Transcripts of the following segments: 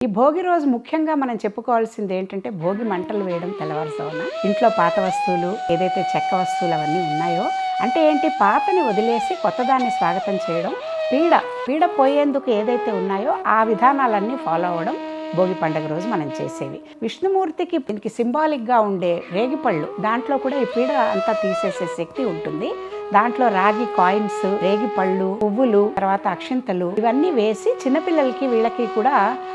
ఈ భోగి రోజు ముఖ్యంగా మనం చెప్పుకోవాల్సింది ఏంటంటే భోగి మంటలు వేయడం తెల్లవారుజామున. ఇంట్లో పాత వస్తువులు ఏదైతే చెక్క వస్తువులు అవన్నీ ఉన్నాయో అంటే ఏంటి, పాతని వదిలేసి కొత్తదాన్ని స్వాగతం చేయడం, పీడ పోయేందుకు ఏదైతే ఉన్నాయో ఆ విధానాలన్నీ ఫాలో అవ్వడం భోగి పండుగ రోజు మనం చేసేవి. విష్ణుమూర్తికి దీనికి సింబాలిక్గా ఉండే రేగిపళ్ళు, దాంట్లో కూడా ఈ పీడ అంతా తీసేసే శక్తి ఉంటుంది. దాంట్లో రాగి కాయిన్స్, రేగిపళ్ళు, పువ్వులు, తర్వాత అక్షింతలు ఇవన్నీ వేసి చిన్నపిల్లలకి వీళ్ళకి కూడా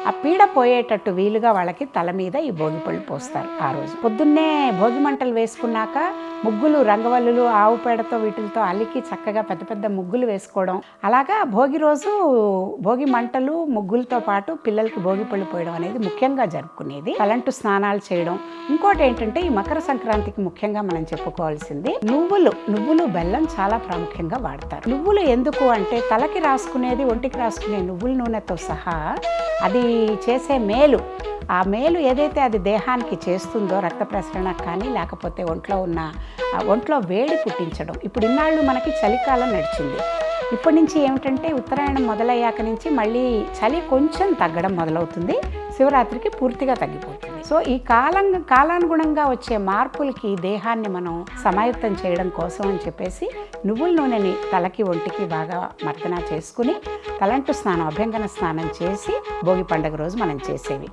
ఆ పీడ పోయేటట్టు వీలుగా వాళ్ళకి తల మీద ఈ భోగి పళ్ళు పోస్తారు. ఆ రోజు పొద్దున్నే భోగి మంటలు వేసుకున్నాక ముగ్గులు, రంగవల్లులు, ఆవు పేడతో వీటితో అలికి చక్కగా పెద్ద పెద్ద ముగ్గులు వేసుకోవడం. అలాగా భోగి రోజు భోగి మంటలు, ముగ్గులతో పాటు పిల్లలకి భోగి పళ్ళు పోయడం అనేది ముఖ్యంగా జరుపుకునేది. తలంటు స్నానాలు చేయడం. ఇంకోటి ఏంటంటే ఈ మకర సంక్రాంతికి ముఖ్యంగా మనం చెప్పుకోవాల్సింది నువ్వులు బెల్లం చాలా ప్రాముఖ్యంగా వాడతారు. నువ్వులు ఎందుకు అంటే తలకి రాసుకునేది, ఒంటికి రాసుకునే నువ్వుల నూనెతో సహా అది చేసే మేలు, ఆ మేలు ఏదైతే అది దేహానికి చేస్తుందో, రక్త ప్రసరణ కానీ లేకపోతే ఒంట్లో వేడి పుట్టించడం. ఇప్పుడు ఇన్నాళ్ళు మనకి చలికాలం నడిచింది. ఇప్పటి నుంచి ఏమిటంటే ఉత్తరాయణం మొదలయ్యాక నుంచి మళ్ళీ చలి కొంచెం తగ్గడం మొదలవుతుంది. శివరాత్రికి పూర్తిగా తగ్గిపోతుంది. సో ఈ కాలానుగుణంగా వచ్చే మార్పులకి దేహాన్ని మనం సమాయుత్తం చేయడం కోసం అని చెప్పేసి నువ్వుల నూనెని తలకి, ఒంటికి బాగా మర్దన చేసుకుని తలంటు స్నానం, అభ్యంగన స్నానం చేసి భోగి పండుగ రోజు మనం చేసేవి.